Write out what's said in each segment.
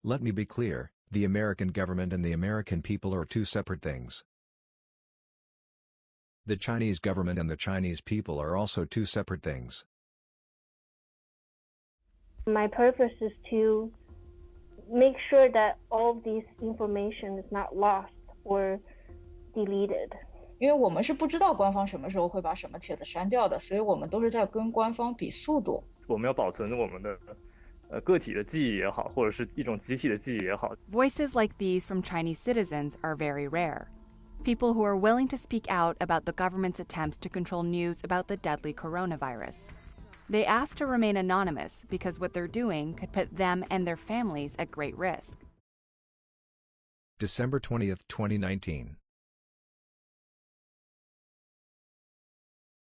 Let me be clear, the American government and the American people are two separate things. The Chinese government and the Chinese people are also two separate things. My purpose is to make sure that all of this information is not lost or deleted. 因为我们是不知道官方什么时候会把什么帖子删掉的，所以我们都是在跟官方比速度。我们要保存我们的个体的记忆也好，或者是一种集体的记忆也好。Voices like these from Chinese citizens are very rare. People who are willing to speak out about the government's attempts to control news about the deadly coronavirus. They ask to remain anonymous because what they're doing could put them and their families at great risk. December 20th, 2019.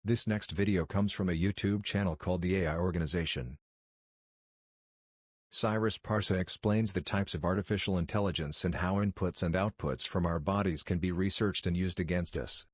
This next video comes from a YouTube channel called the AI Organization. Cyrus Parsa explains the types of artificial intelligence and how inputs and outputs from our bodies can be researched and used against us.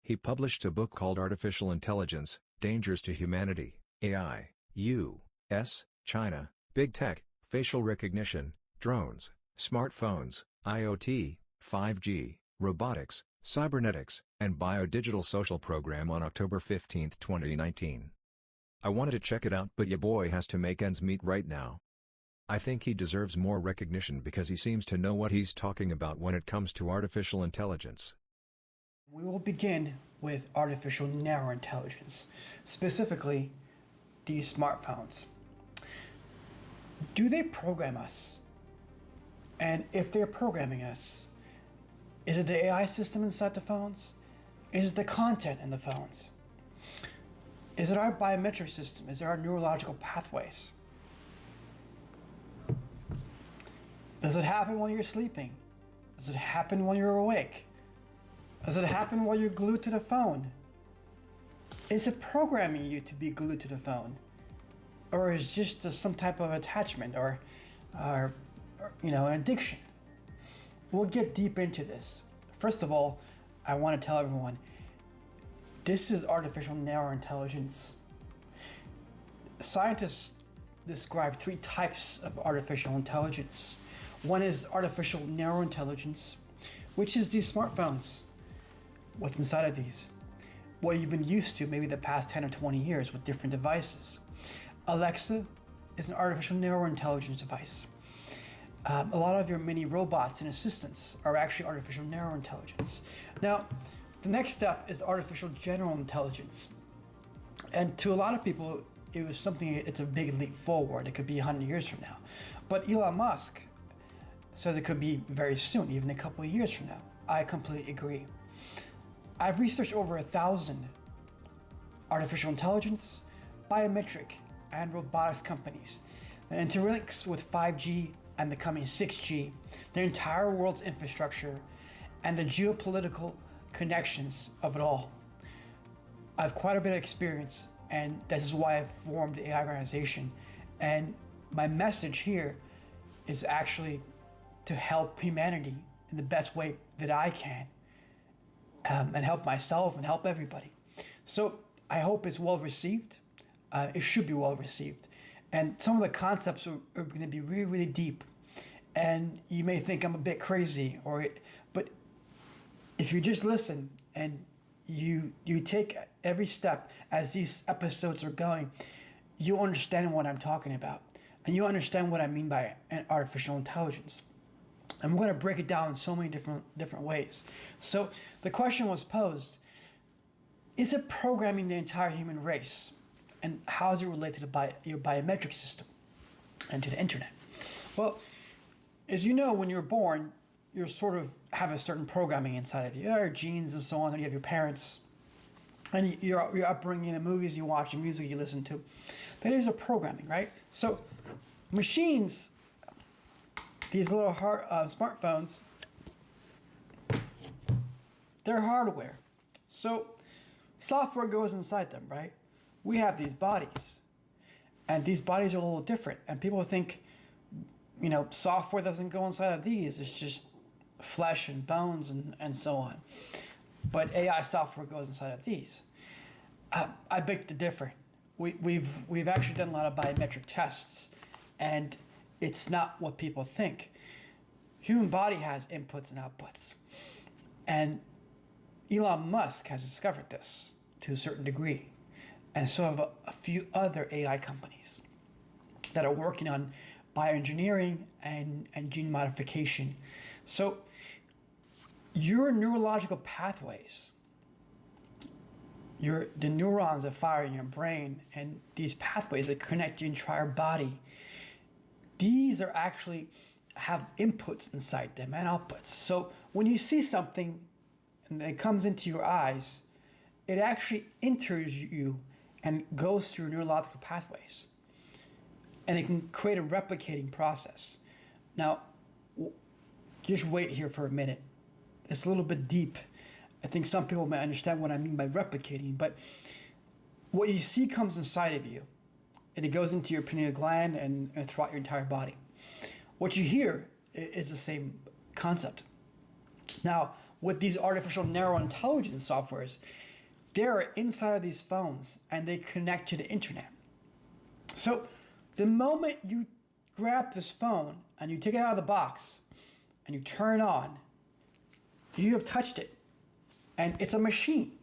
He published a book called Artificial Intelligence, Dangers to Humanity, AI, U.S., China, Big Tech, Facial Recognition, Drones, Smartphones, IoT, 5G, Robotics, Cybernetics, and Biodigital Social Program on October 15, 2019. I wanted to check it out, but ya boy has to make ends meet right now. I think he deserves more recognition because he seems to know what he's talking about when it comes to artificial intelligence. We will begin with artificial narrow intelligence, specifically these smartphones. Do they program us? And if they're programming us, is it the AI system inside the phones? Is it the content in the phones? Is it our biometric system? Is it our neurological pathways? Does it happen while you're sleeping? Does it happen while you're awake? Does it happen while you're glued to the phone? Is it programming you to be glued to the phone? Or is it just some type of attachment or an addiction? We'll get deep into this. First of all, I want to tell everyone, this is artificial narrow intelligence. Scientists describe three types of artificial intelligence. One is artificial narrow intelligence, which is these smartphones. What's inside of these? What you've been used to maybe the past 10 or 20 years with different devices. Alexa is an artificial narrow intelligence device. A lot of your mini robots and assistants are actually artificial narrow intelligence. Now, the next step is artificial general intelligence. And to a lot of people, it's a big leap forward. It could be 100 years from now. But Elon Musk says it could be very soon, even a couple of years from now. I completely agree. I've researched over 1,000 artificial intelligence, biometric, and robotics companies, and interlinks with 5G and the coming 6G, the entire world's infrastructure, and the geopolitical connections of it all. I have quite a bit of experience, and this is why I've formed the AI organization. And my message here is actually to help humanity in the best way that I can, and help myself and help everybody. So I hope it's well received. It should be well received. And some of the concepts are going to be really, really deep. And you may think I'm a bit crazy, but if you just listen and you take every step as these episodes are going, you'll understand what I'm talking about. And you'll understand what I mean by artificial intelligence. And we're going to break it down in so many different ways. So the question was posed, is it programming the entire human race? And how is it related to your biometric system and to the internet? Well, as you know, when you're born, you sort of have a certain programming inside of you. Your genes and so on, and you have your parents, and your upbringing, the movies you watch, the music you listen to. That is a programming, right? So machines, these little smartphones, they're hardware. So software goes inside them, right? We have these bodies, and these bodies are a little different. And people think, software doesn't go inside of these. It's just flesh and bones and so on. But AI software goes inside of these. I beg to differ. we've actually done a lot of biometric tests, and it's not what people think. Human body has inputs and outputs, and Elon Musk has discovered this to a certain degree, and so have a few other AI companies that are working on bioengineering and gene modification. So your neurological pathways, the neurons that fire in your brain, and these pathways that connect your entire body, these are actually have inputs inside them and outputs. So when you see something and it comes into your eyes, it actually enters you and goes through neurological pathways. And it can create a replicating process. Now, just wait here for a minute. It's a little bit deep. I think some people may understand what I mean by replicating, but what you see comes inside of you, and it goes into your pineal gland and throughout your entire body. What you hear is the same concept. Now, with these artificial narrow intelligence softwares, they're inside of these phones, and they connect to the internet. So the moment you grab this phone and you take it out of the box and you turn it on, you have touched it. And it's a machine.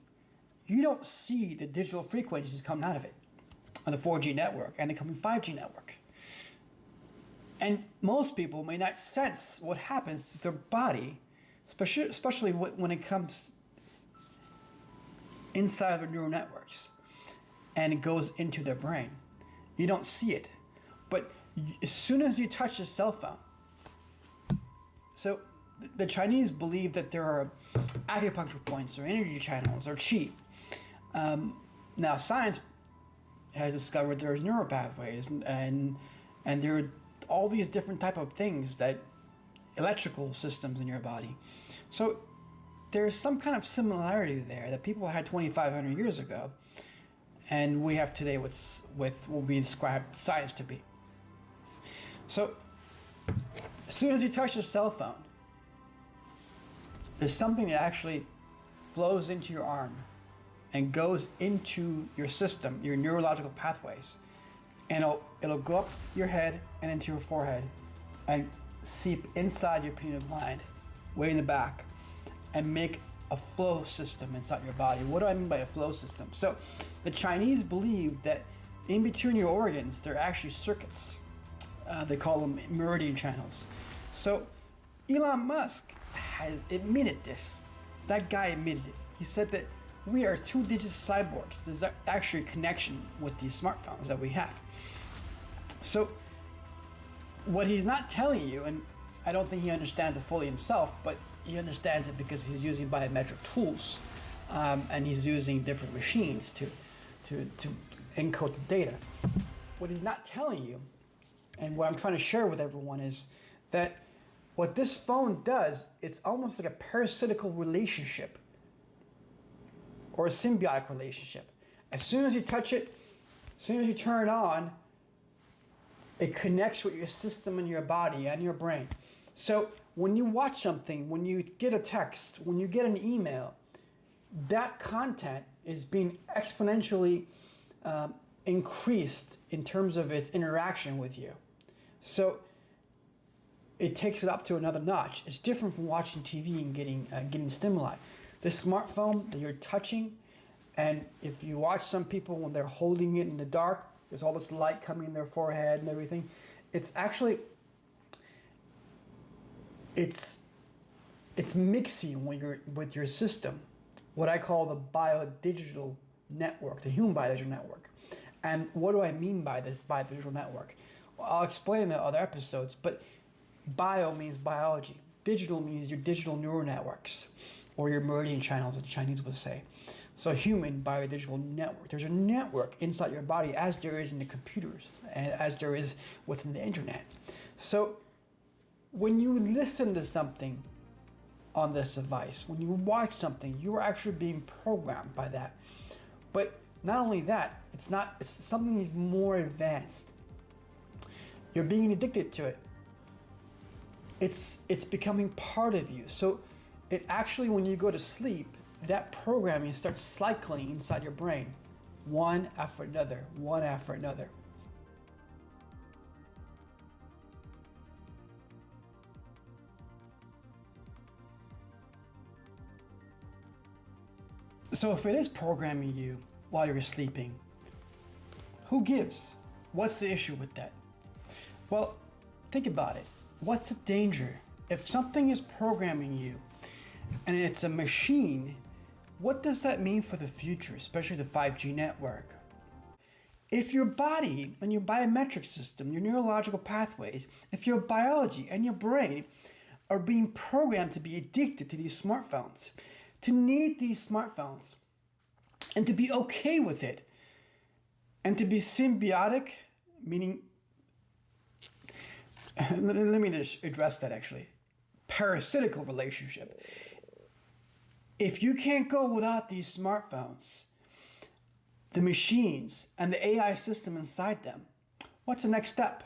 You don't see the digital frequencies coming out of it on the 4G network and the coming 5G network. And most people may not sense what happens to their body, especially when it comes inside of their neural networks and it goes into their brain. You don't see it. But as soon as you touch a cell phone, so the Chinese believe that there are acupuncture points or energy channels or qi. Now science has discovered there's neural pathways and there are all these different type of things, that electrical systems in your body. So there's some kind of similarity there that people had 2,500 years ago, and we have today with what we describe science to be. So as soon as you touch your cell phone, there's something that actually flows into your arm and goes into your system, your neurological pathways, and it'll go up your head and into your forehead and seep inside your pineal gland, way in the back, and make a flow system inside your body. What do I mean by a flow system? So the Chinese believe that in between your organs, there are actually circuits. They call them meridian channels. So Elon Musk has admitted this. That guy admitted it. He said that we are two-digit cyborgs. There's actually a connection with these smartphones that we have. So what he's not telling you, and I don't think he understands it fully himself, but he understands it because he's using biometric tools, and he's using different machines to encode the data. What he's not telling you, and what I'm trying to share with everyone, is that what this phone does, it's almost like a parasitical relationship or a symbiotic relationship. As soon as you touch it, as soon as you turn it on, it connects with your system and your body and your brain. So when you watch something, when you get a text, when you get an email, that content is being exponentially increased in terms of its interaction with you. So it takes it up to another notch. It's different from watching TV and getting stimuli. The smartphone that you're touching, and if you watch some people when they're holding it in the dark, there's all this light coming in their forehead and everything. It's actually, it's mixing with your system, what I call the biodigital network, the human biodigital network. And what do I mean by this biodigital network? Well, I'll explain in the other episodes, but bio means biology. Digital means your digital neural networks, or your meridian channels, as the Chinese would say. So human biodigital network. There's a network inside your body, as there is in the computers, and as there is within the internet. So when you listen to something on this device, when you watch something, you are actually being programmed by that. But not only that, it's something more advanced. You're being addicted to it. It's becoming part of you. So it actually, when you go to sleep, that programming starts cycling inside your brain one after another, one after another. So if it is programming you while you're sleeping, who gives? What's the issue with that? Well, think about it. What's the danger? If something is programming you and it's a machine, what does that mean for the future, especially the 5G network? If your body and your biometric system, your neurological pathways, if your biology and your brain are being programmed to be addicted to these smartphones, to need these smartphones, and to be okay with it, and to be symbiotic, meaning, let me just address that actually, parasitical relationship. If you can't go without these smartphones, the machines, and the AI system inside them, what's the next step?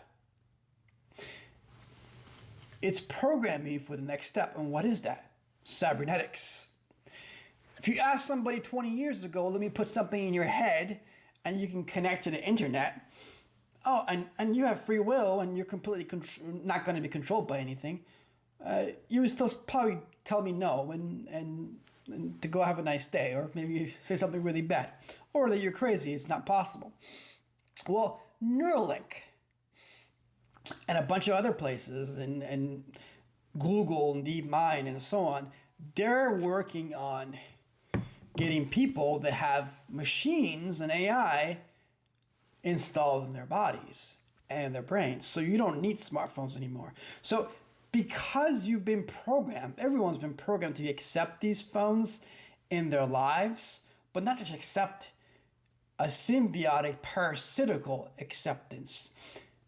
It's programming you for the next step. And what is that? Cybernetics. If you ask somebody 20 years ago, let me put something in your head and you can connect to the internet. Oh, and you have free will and you're completely not going to be controlled by anything. You would still probably tell me no and to go have a nice day, or maybe say something really bad, or that you're crazy, it's not possible. Well, Neuralink and a bunch of other places, and Google and DeepMind and so on, they're working on getting people that have machines and AI installed in their bodies and their brains. So you don't need smartphones anymore. So because you've been programmed, everyone's been programmed to accept these phones in their lives, but not just accept a symbiotic, parasitical acceptance.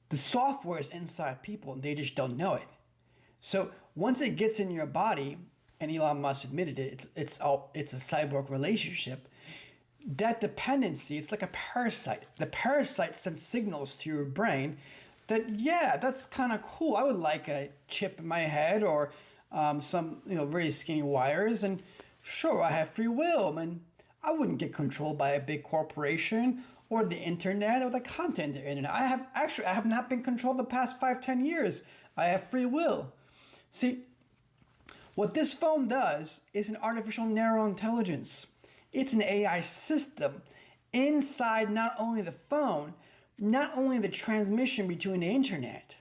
The software is inside people and they just don't know it. So once it gets in your body, and Elon Musk admitted it, it's a cyborg relationship, that dependency, it's like a parasite. The parasite sends signals to your brain that, yeah, that's kind of cool. I would like a chip in my head or some very skinny wires. And sure, I have free will. And I wouldn't get controlled by a big corporation or the internet or the content of the internet. I have not been controlled the past 5-10 years. I have free will. See, what this phone does is an artificial narrow intelligence. It's an AI system inside not only the phone, not only the transmission between the internet,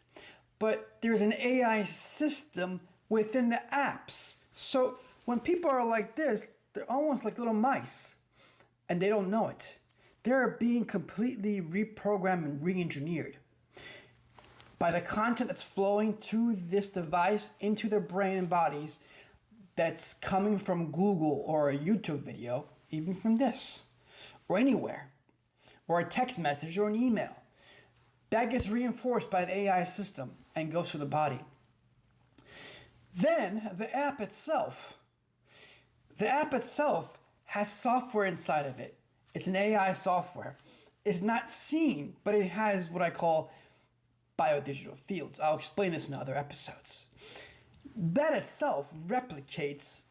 but there's an AI system within the apps. So when people are like this, they're almost like little mice, and they don't know it. They're being completely reprogrammed and re-engineered by the content that's flowing through this device into their brain and bodies that's coming from Google or a YouTube video, even from this, or anywhere, or a text message or an email. That gets reinforced by the AI system and goes through the body. Then the app itself has software inside of it. It's an AI software. It's not seen, but it has what I call biodigital fields. I'll explain this in other episodes. That itself replicates,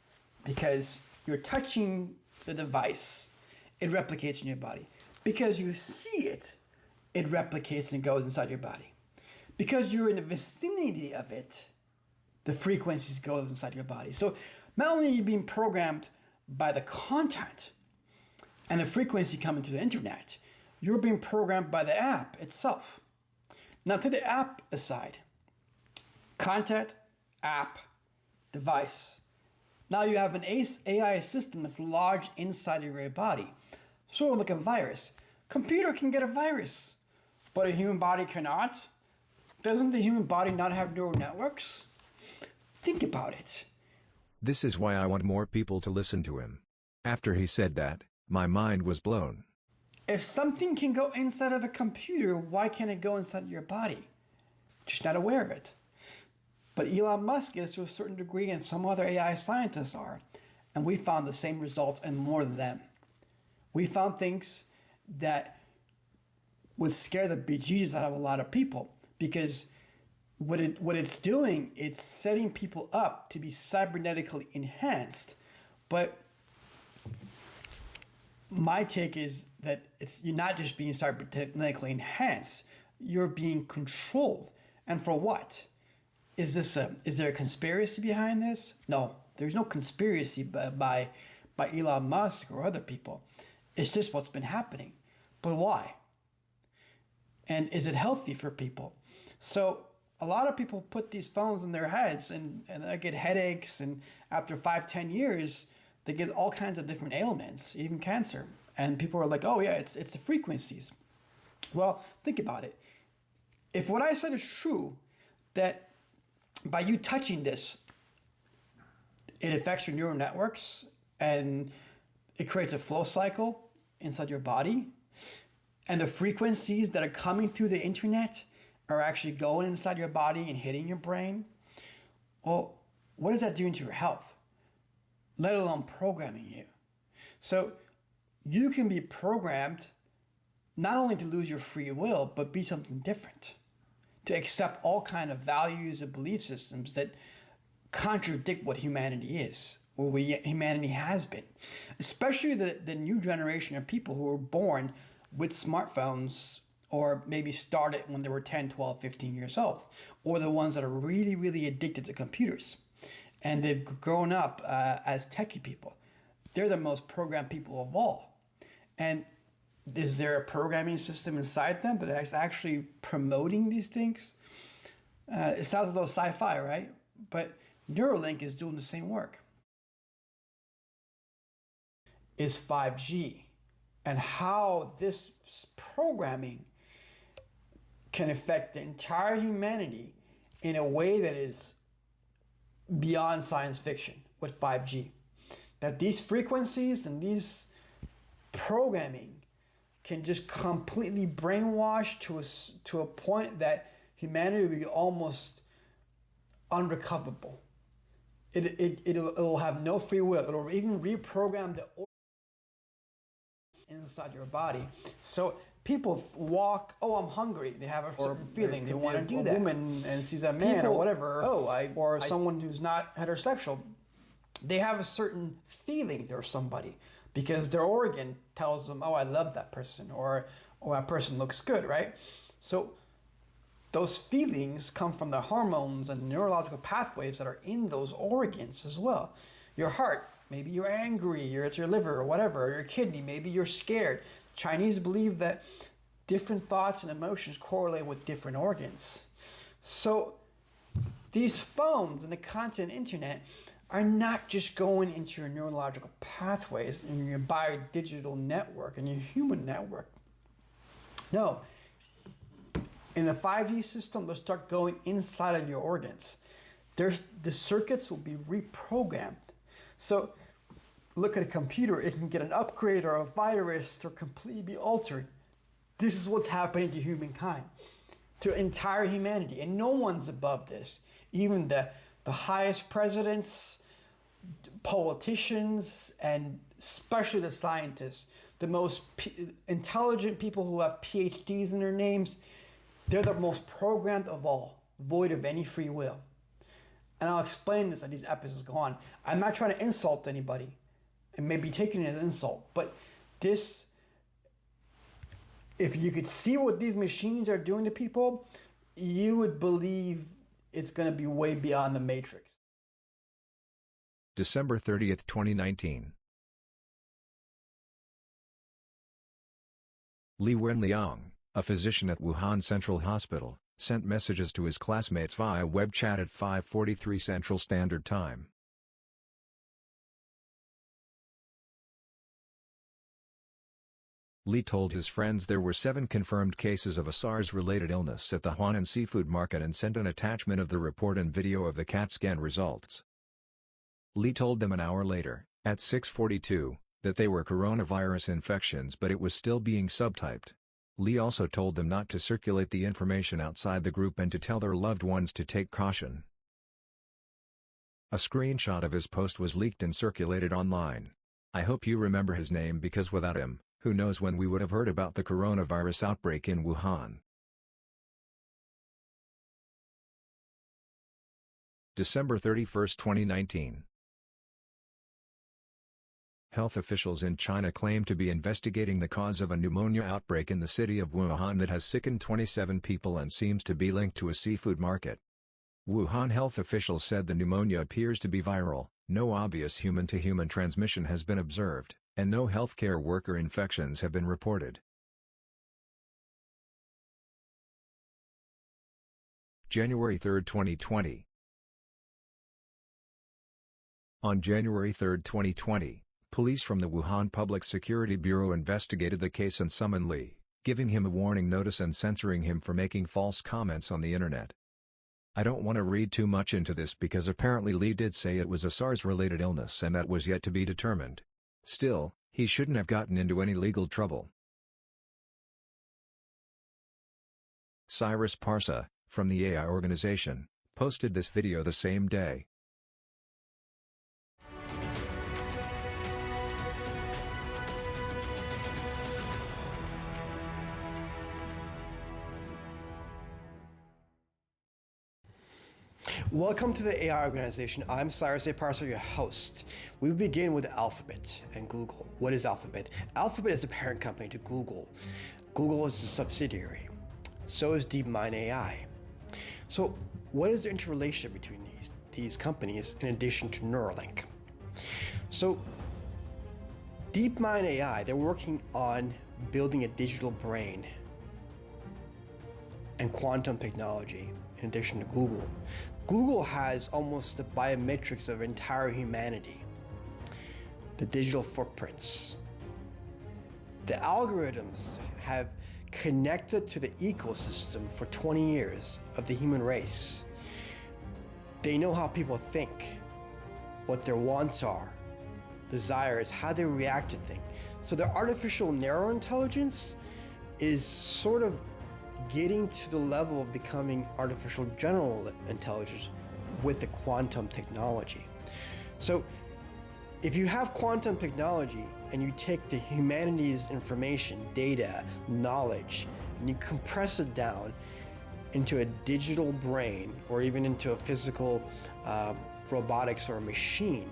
because you're touching the device, it replicates in your body. Because you see it, it replicates and goes inside your body. Because you're in the vicinity of it, the frequencies go inside your body. So not only are you being programmed by the content and the frequency coming to the internet, you're being programmed by the app itself. Now, to the app aside, content, app, device. Now you have an AI system that's lodged inside of your body, sort of like a virus. Computer can get a virus, but a human body cannot. Doesn't the human body not have neural networks? Think about it. This is why I want more people to listen to him. After he said that, my mind was blown. If something can go inside of a computer, why can't it go inside your body? Just not aware of it. But Elon Musk is to a certain degree, and some other AI scientists are. And we found the same results and more than them. We found things that would scare the bejesus out of a lot of people, because what it's doing, it's setting people up to be cybernetically enhanced. But my take is that you're not just being cybernetically enhanced, you're being controlled. And for what? Is there a conspiracy behind this? No, there's no conspiracy by Elon Musk or other people. It's just what's been happening. But why? And is it healthy for people? So a lot of people put these phones in their heads and they get headaches, and after 5-10 years, they get all kinds of different ailments, even cancer. And people are like, oh yeah, it's the frequencies. Well, think about it. If what I said is true, that by you touching this, it affects your neural networks and it creates a flow cycle inside your body, and the frequencies that are coming through the internet are actually going inside your body and hitting your brain, well, what is that doing to your health? Let alone programming you. So you can be programmed not only to lose your free will, but be something different, to accept all kind of values and belief systems that contradict what humanity is, or what humanity has been. Especially the new generation of people who were born with smartphones, or maybe started when they were 10, 12, 15 years old, or the ones that are really, really addicted to computers. And they've grown up as techie people. They're the most programmed people of all. And is there a programming system inside them that is actually promoting these things? It sounds a little sci-fi, right? But Neuralink is doing the same work. Is 5G, and how this programming can affect the entire humanity in a way that is beyond science fiction with 5G. That these frequencies and these programming can just completely brainwash to a point that humanity will be almost unrecoverable. It'll have no free will. It'll even reprogram the inside your body. So people walk, oh, I'm hungry. They have a certain feeling. They want to do that. A woman and sees a man or whatever, or someone who's not heterosexual, they have a certain feeling they're somebody because their organ tells them, oh, I love that person, or that person looks good, right? So those feelings come from the hormones and neurological pathways that are in those organs as well. Your heart, maybe you're angry, it's your liver or whatever, or your kidney, maybe you're scared. Chinese believe that different thoughts and emotions correlate with different organs. So these phones and the content internet are not just going into your neurological pathways in your biodigital network and your human network. No. In the 5G system, they'll start going inside of your organs. The circuits will be reprogrammed. So look at a computer, it can get an upgrade or a virus or completely be altered. This is what's happening to humankind, to entire humanity. And no one's above this. Even the highest presidents, politicians, and especially the scientists, the most intelligent people who have PhDs in their names, they're the most programmed of all, void of any free will. And I'll explain this as these episodes go on. I'm not trying to insult anybody. It may be taken as an insult, but this, if you could see what these machines are doing to people, you would believe it's going to be way beyond the Matrix. December 30th, 2019. Li Wenliang, a physician at Wuhan Central Hospital, sent messages to his classmates via web chat at 5:43 Central Standard Time. Li told his friends there were 7 confirmed cases of a SARS-related illness at the Huanan seafood market and sent an attachment of the report and video of the CAT scan results. Li told them an hour later, at 6:42, that they were coronavirus infections but it was still being subtyped. Li also told them not to circulate the information outside the group and to tell their loved ones to take caution. A screenshot of his post was leaked and circulated online. I hope you remember his name because without him, who knows when we would have heard about the coronavirus outbreak in Wuhan. December 31, 2019. Health officials in China claim to be investigating the cause of a pneumonia outbreak in the city of Wuhan that has sickened 27 people and seems to be linked to a seafood market. Wuhan health officials said the pneumonia appears to be viral, no obvious human-to-human transmission has been observed, and no healthcare worker infections have been reported. January 3, 2020. On January 3, 2020, police from the Wuhan Public Security Bureau investigated the case and summoned Li, giving him a warning notice and censoring him for making false comments on the internet. I don't want to read too much into this because apparently Li did say it was a SARS-related illness and that was yet to be determined. Still, he shouldn't have gotten into any legal trouble. Cyrus Parsa, from the AI organization, posted this video the same day. Welcome to the AI organization. I'm Cyrus A. Parser, your host. We begin with Alphabet and Google. What is Alphabet? Alphabet is the parent company to Google. Google is a subsidiary. So is DeepMind AI. So what is the interrelationship between these companies in addition to Neuralink? So DeepMind AI, they're working on building a digital brain and quantum technology in addition to Google. Google has almost the biometrics of entire humanity, the digital footprints. The algorithms have connected to the ecosystem for 20 years of the human race. They know how people think, what their wants are, desires, how they react to things. So their artificial narrow intelligence is sort of getting to the level of becoming artificial general intelligence with the quantum technology. So if you have quantum technology and you take the humanity's information, data, knowledge, and you compress it down into a digital brain or even into a physical robotics or a machine,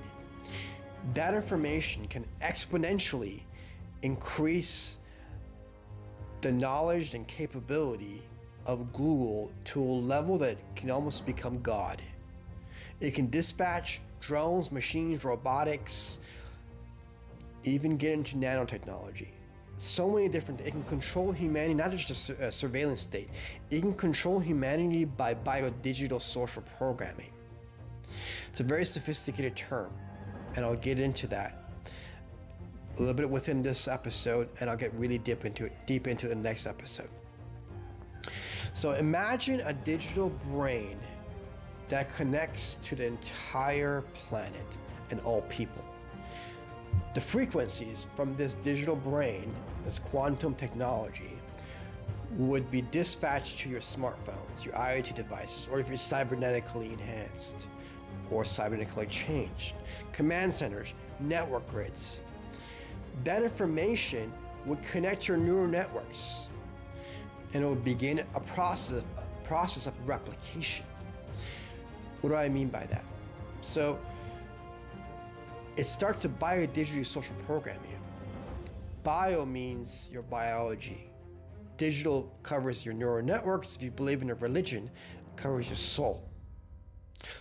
that information can exponentially increase the knowledge and capability of Google to a level that can almost become God. It can dispatch drones, machines, robotics, even get into nanotechnology. So many different, it can control humanity, not just a surveillance state. It can control humanity by biodigital social programming. It's a very sophisticated term, and I'll get into that a little bit within this episode, and I'll get really deep into it in the next episode. So imagine a digital brain that connects to the entire planet and all people. The frequencies from this digital brain, this quantum technology, would be dispatched to your smartphones, your IoT devices, or if you're cybernetically enhanced or cybernetically changed, command centers, network grids. That information would connect your neural networks, and it would begin a process of replication. What do I mean by that? So it starts to biodigitally social program you. Bio means your biology. Digital covers your neural networks. If you believe in a religion, it covers your soul.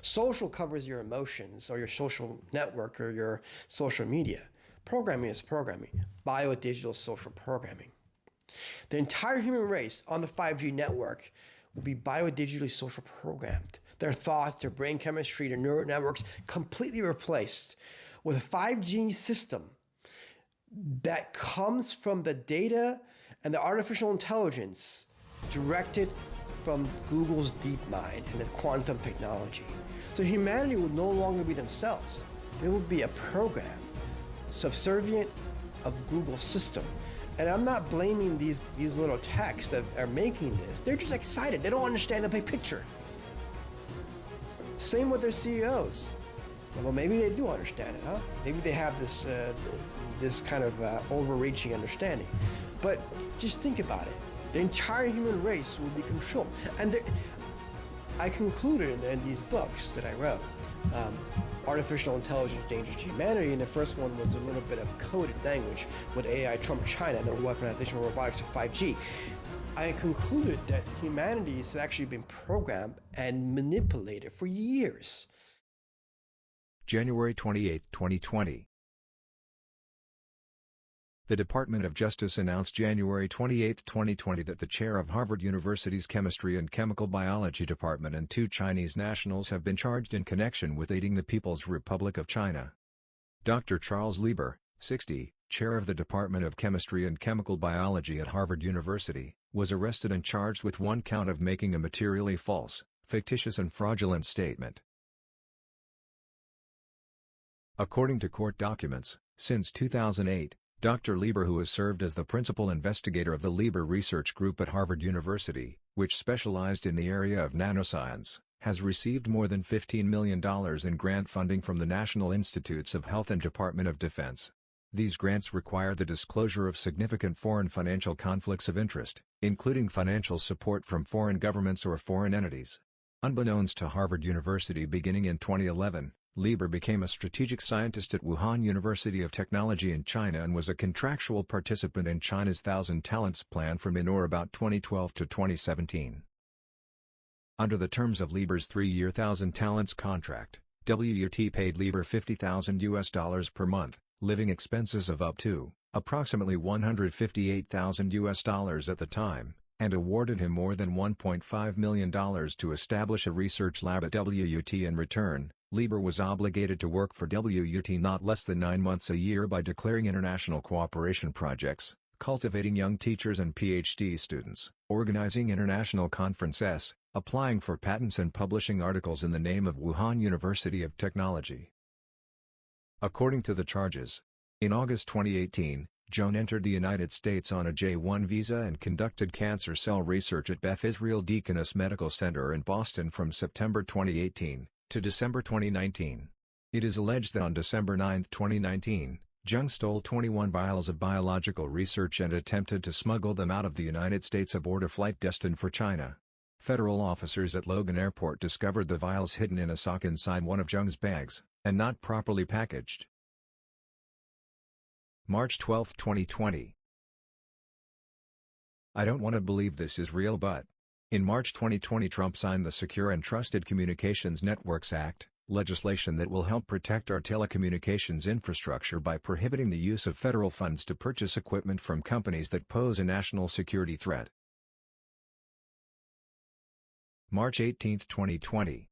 Social covers your emotions or your social network or your social media. Programming is programming, biodigital social programming. The entire human race on the 5G network will be biodigitally social programmed. Their thoughts, their brain chemistry, their neural networks completely replaced with a 5G system that comes from the data and the artificial intelligence directed from Google's DeepMind and the quantum technology. So humanity will no longer be themselves. They will be a program subservient of Google's system. And I'm not blaming these little techs that are making this. They're just excited. They don't understand the big picture. Same with their CEOs. Well, maybe they do understand it, huh? Maybe they have this kind of overreaching understanding. But just think about it. The entire human race will be controlled. And I concluded in these books that I wrote, artificial intelligence dangers to humanity, and the first one was a little bit of coded language with AI Trump China and the weaponization of robotics for 5G. I concluded that humanity has actually been programmed and manipulated for years. January 28, 2020. The Department of Justice announced January 28, 2020 that the chair of Harvard University's Chemistry and Chemical Biology Department and 2 Chinese nationals have been charged in connection with aiding the People's Republic of China. Dr. Charles Lieber, 60, chair of the Department of Chemistry and Chemical Biology at Harvard University, was arrested and charged with 1 count of making a materially false, fictitious and fraudulent statement. According to court documents, since 2008, Dr. Lieber, who has served as the principal investigator of the Lieber Research Group at Harvard University, which specialized in the area of nanoscience, has received more than $15 million in grant funding from the National Institutes of Health and Department of Defense. These grants require the disclosure of significant foreign financial conflicts of interest, including financial support from foreign governments or foreign entities. Unbeknownst to Harvard University, beginning in 2011, Lieber became a strategic scientist at Wuhan University of Technology in China and was a contractual participant in China's Thousand Talents Plan from in or about 2012 to 2017. Under the terms of Lieber's 3-year Thousand Talents contract, WUT paid Lieber $50,000 per month, living expenses of up to approximately $158,000 at the time, and awarded him more than $1.5 million to establish a research lab at WUT. In return, Lieber was obligated to work for WUT not less than 9 months a year by declaring international cooperation projects, cultivating young teachers and PhD students, organizing international conferences, applying for patents and publishing articles in the name of Wuhan University of Technology. According to the charges, in August 2018, Joan entered the United States on a J-1 visa and conducted cancer cell research at Beth Israel Deaconess Medical Center in Boston from September 2018 to December 2019. It is alleged that on December 9, 2019, Zheng stole 21 vials of biological research and attempted to smuggle them out of the United States aboard a flight destined for China. Federal officers at Logan Airport discovered the vials hidden in a sock inside one of Zheng's bags, and not properly packaged. March 12, 2020. I don't want to believe this is real, but in March 2020 Trump signed the Secure and Trusted Communications Networks Act, legislation that will help protect our telecommunications infrastructure by prohibiting the use of federal funds to purchase equipment from companies that pose a national security threat. March 18, 2020.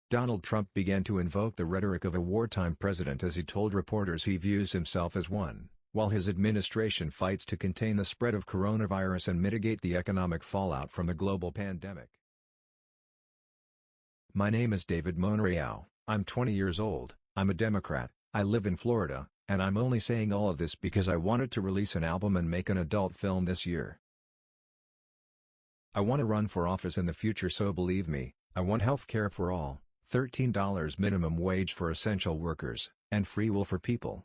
Donald Trump began to invoke the rhetoric of a wartime president as he told reporters he views himself as one, while his administration fights to contain the spread of coronavirus and mitigate the economic fallout from the global pandemic. My name is David Monreal, I'm 20 years old, I'm a Democrat, I live in Florida, and I'm only saying all of this because I wanted to release an album and make an adult film this year. I want to run for office in the future, so believe me, I want health care for all, $13 minimum wage for essential workers, and free will for people.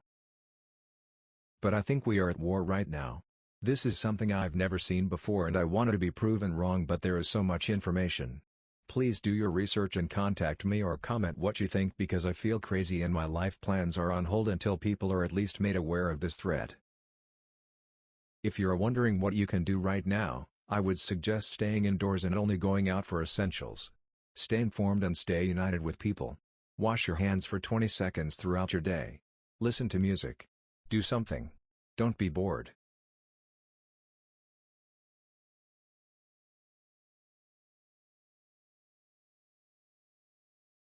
But I think we are at war right now. This is something I've never seen before and I wanted to be proven wrong, but there is so much information. Please do your research and contact me or comment what you think, because I feel crazy and my life plans are on hold until people are at least made aware of this threat. If you're wondering what you can do right now, I would suggest staying indoors and only going out for essentials. Stay informed and stay united with people. Wash your hands for 20 seconds throughout your day. Listen to music. Do something. Don't be bored.